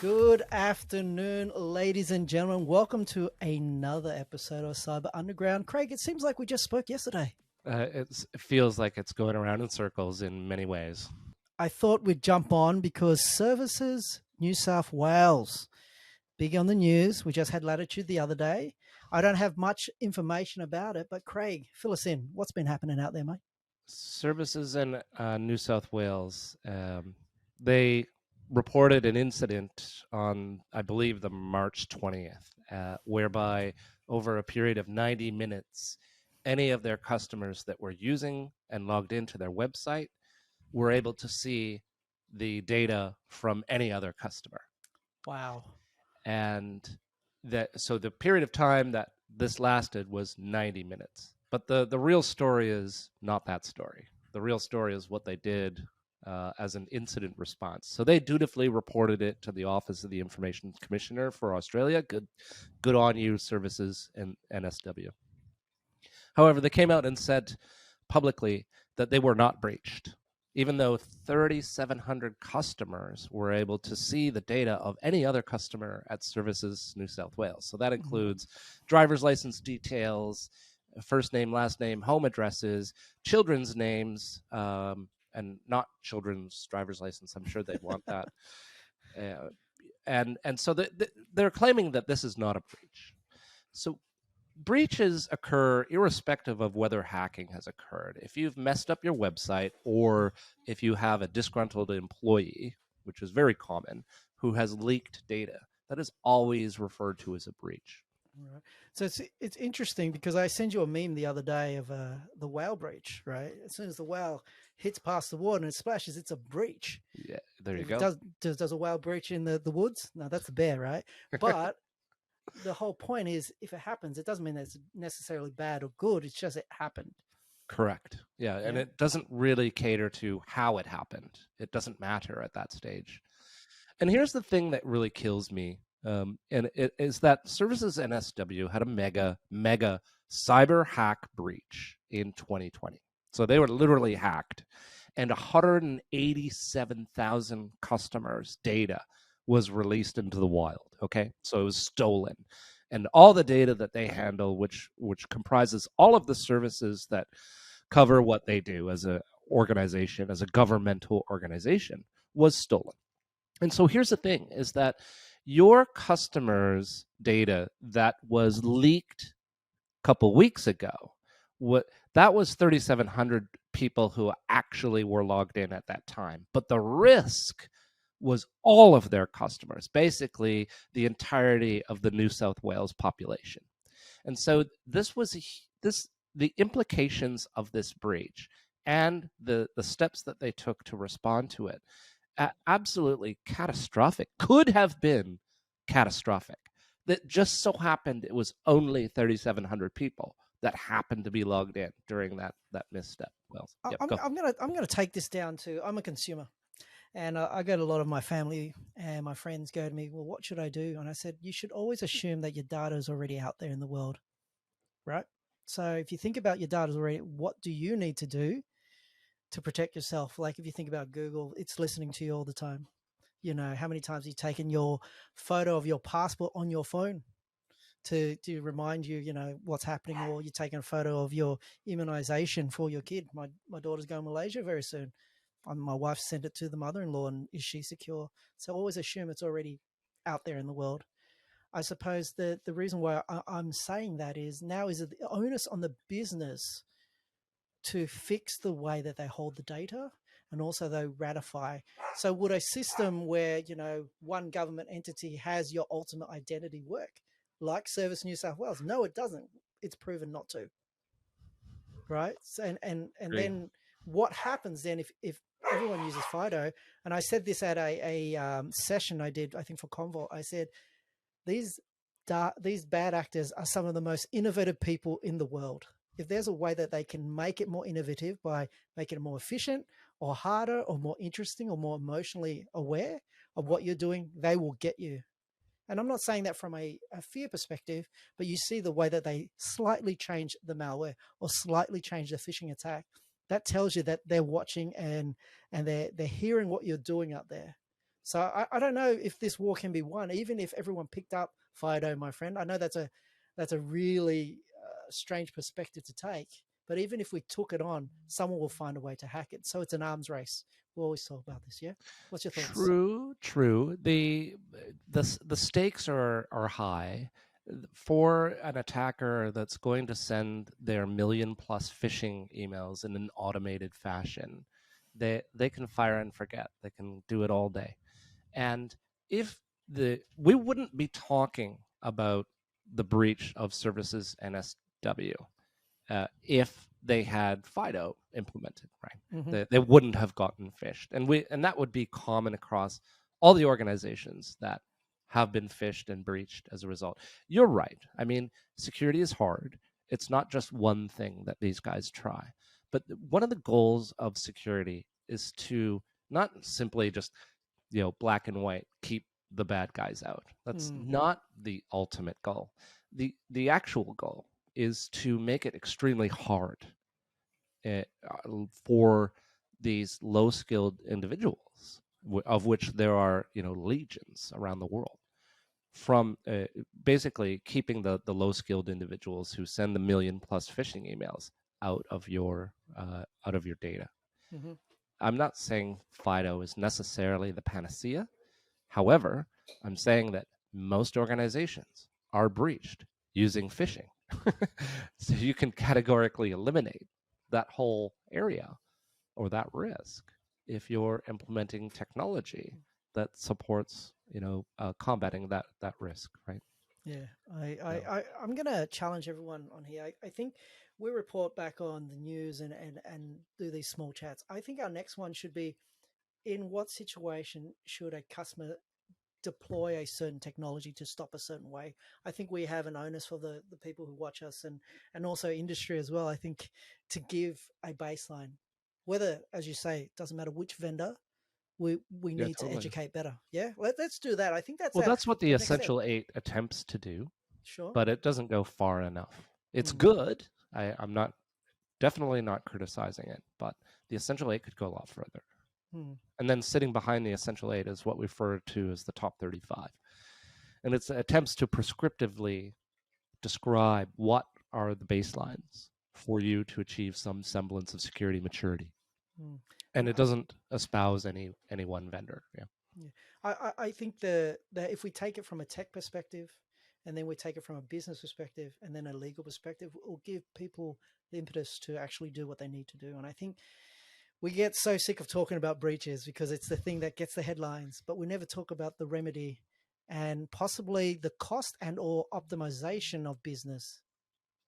Good afternoon, ladies and gentlemen. Welcome to another episode of Cyber Underground. Craig, it seems like we just spoke yesterday. It feels like it's going around in circles in many ways. I thought we'd jump on because Services New South Wales, big on the news. We just had Latitude the other day. I don't have much information about it, but Craig, fill us in. What's been happening out there, mate? Services in New South Wales, they reported an incident on, I believe, the March 20th, whereby over a period of 90 minutes, any of their customers that were using and logged into their website were able to see the data from any other customer. Wow. And so the period of time that this lasted was 90 minutes. But the real story is not that story. The real story is what they did as an incident response. So they dutifully reported it to the Office of the Information Commissioner for Australia. Good on you, Services and NSW. However, they came out and said publicly that they were not breached, even though 3,700 customers were able to see the data of any other customer at Services New South Wales. So that includes driver's license details, first name, last name, home addresses, children's names, and not children's driver's license. I'm sure they'd want that. And so they're claiming that this is not a breach. So breaches occur irrespective of whether hacking has occurred. If you've messed up your website, or if you have a disgruntled employee, which is very common, who has leaked data, that is always referred to as a breach. Right. So it's interesting because I sent you a meme the other day of the whale breach, right? As soon as the whale hits past the water and it splashes, it's a breach. Yeah, there you go. Does a whale breach in the woods? No, that's the bear, right? But the whole point is, if it happens, it doesn't mean that it's necessarily bad or good. It's just it happened. Correct. Yeah, and it doesn't really cater to how it happened. It doesn't matter at that stage. And here's the thing that really kills me. And it is that Services NSW had a mega cyber hack breach in 2020. So they were literally hacked, and 187,000 customers' data was released into the wild. Okay, so it was stolen, and all the data that they handle, which comprises all of the services that cover what they do as a organization, as a governmental organization, was stolen. And so here's the thing: is that your customers' data that was leaked a couple weeks ago, that was 3,700 people who actually were logged in at that time. But the risk was all of their customers, basically the entirety of the New South Wales population. And so the implications of this breach and the steps that they took to respond to it, absolutely catastrophic, could have been catastrophic. That just so happened it was only 3,700 people that happened to be logged in during that misstep. Well, yeah, I'm gonna take this down to, I'm a consumer, and I go to a lot of my family and my friends go to me, well, what should I do? And I said, you should always assume that your data is already out there in the world, right? So if you think about your data already, what do you need to do to protect yourself? Like if you think about Google, it's listening to you all the time. You know, how many times have you taken your photo of your passport on your phone to remind you, you know, what's happening, or you're taking a photo of your immunization for your kid. My daughter's going to Malaysia very soon. My wife sent it to the mother-in-law, and is she secure? So always assume it's already out there in the world. I suppose the reason why I'm saying that is now is the onus on the business to fix the way that they hold the data, and also they ratify. So would a system where, you know, one government entity has your ultimate identity work, like Service New South Wales? No, it doesn't. It's proven not to. Right? So, and then what happens then if everyone uses FIDO? And I said this at a session I did, I think for Convo. I said, these bad actors are some of the most innovative people in the world. If there's a way that they can make it more innovative by making it more efficient or harder or more interesting or more emotionally aware of what you're doing, they will get you. And I'm not saying that from a fear perspective, but you see the way that they slightly change the malware or slightly change the phishing attack. That tells you that they're watching and they're hearing what you're doing out there. So I don't know if this war can be won, even if everyone picked up FIDO, my friend. I know that's a really strange perspective to take, but even if we took it on, someone will find a way to hack it. So it's an arms race. We always talk about this, yeah. What's your thoughts? True. The stakes are high for an attacker that's going to send their million plus phishing emails in an automated fashion. They can fire and forget. They can do it all day. And if we wouldn't be talking about the breach of Services NSW if they had FIDO implemented, right? Mm-hmm. They wouldn't have gotten phished, and that would be common across all the organizations that have been phished and breached as a result. You're right. I mean, security is hard. It's not just one thing that these guys try, but one of the goals of security is to not simply just black and white, keep the bad guys out. That's not the ultimate goal. The actual goal is to make it extremely hard for these low-skilled individuals, of which there are legions around the world, from basically keeping the low-skilled individuals who send the million-plus phishing emails out of your data. Mm-hmm. I'm not saying FIDO is necessarily the panacea. However, I'm saying that most organizations are breached using phishing. So you can categorically eliminate that whole area or that risk if you're implementing technology that supports, combating that risk, right? Yeah, I'm going to challenge everyone on here. I think we report back on the news and do these small chats. I think our next one should be, in what situation should a customer deploy a certain technology to stop a certain way? I think we have an onus for the people who watch us and also industry as well. I think to give a baseline, whether, as you say, it doesn't matter which vendor, we need to educate better. Yeah, let's do that. I think that's that's what the next step. Essential 8 attempts to do. Sure. But it doesn't go far enough. It's good. I'm not definitely not criticizing it, but the Essential 8 could go a lot further. And then sitting behind the Essential 8 is what we refer to as the top 35. And it's attempts to prescriptively describe what are the baselines for you to achieve some semblance of security maturity. And it doesn't espouse any one vendor. I think that if we take it from a tech perspective, and then we take it from a business perspective, and then a legal perspective, it will give people the impetus to actually do what they need to do. And I think we get so sick of talking about breaches because it's the thing that gets the headlines, but we never talk about the remedy and possibly the cost and or optimization of business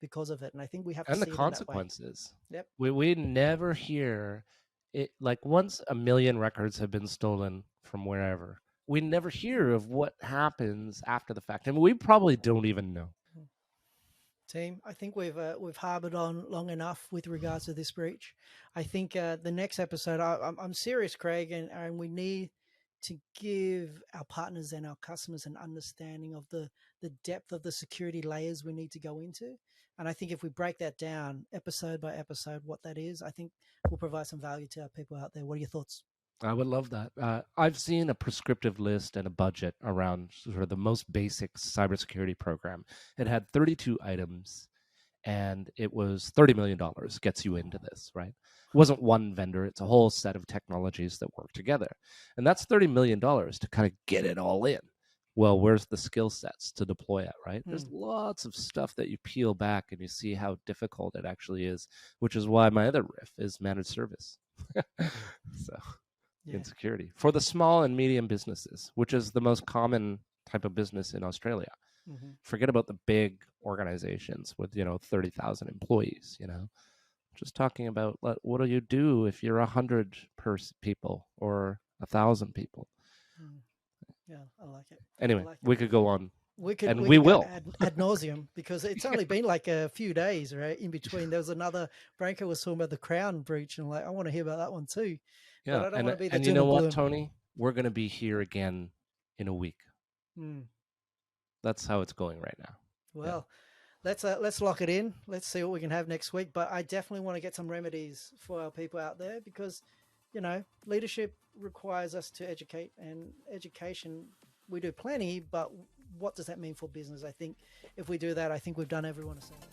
because of it. And I think we have to see the consequences. Yep. We never hear it, like once a million records have been stolen from wherever, we never hear of what happens after the fact. I mean, we probably don't even know. Team, I think we've harbored on long enough with regards to this breach. I think the next episode, I'm serious, Craig, and we need to give our partners and our customers an understanding of the depth of the security layers we need to go into. And I think if we break that down episode by episode, what that is, I think will provide some value to our people out there. What are your thoughts? I would love that. I've seen a prescriptive list and a budget around sort of the most basic cybersecurity program. It had 32 items, and it was $30 million gets you into this, right? It wasn't one vendor. It's a whole set of technologies that work together. And that's $30 million to kind of get it all in. Well, where's the skill sets to deploy it, right? There's lots of stuff that you peel back and you see how difficult it actually is, which is why my other riff is managed service. So... in security for the small and medium businesses, which is the most common type of business in Australia. Forget about the big organizations with 30,000 employees. Just talking about what do you do if you're 100 people or 1,000 people. Yeah, I like it. Anyway, we could go on. We could will ad nauseum because it's only been like a few days, right? In between, there was another Branko was talking about the Crown breach, and I want to hear about that one too. Yeah, but I don't want to be the and you know what, Tony? We're going to be here again in a week. That's how it's going right now. Well, let's lock it in. Let's see what we can have next week. But I definitely want to get some remedies for our people out there because, leadership requires us to educate, and education, we do plenty, but what does that mean for business? I think if we do that, I think we've done everyone a service.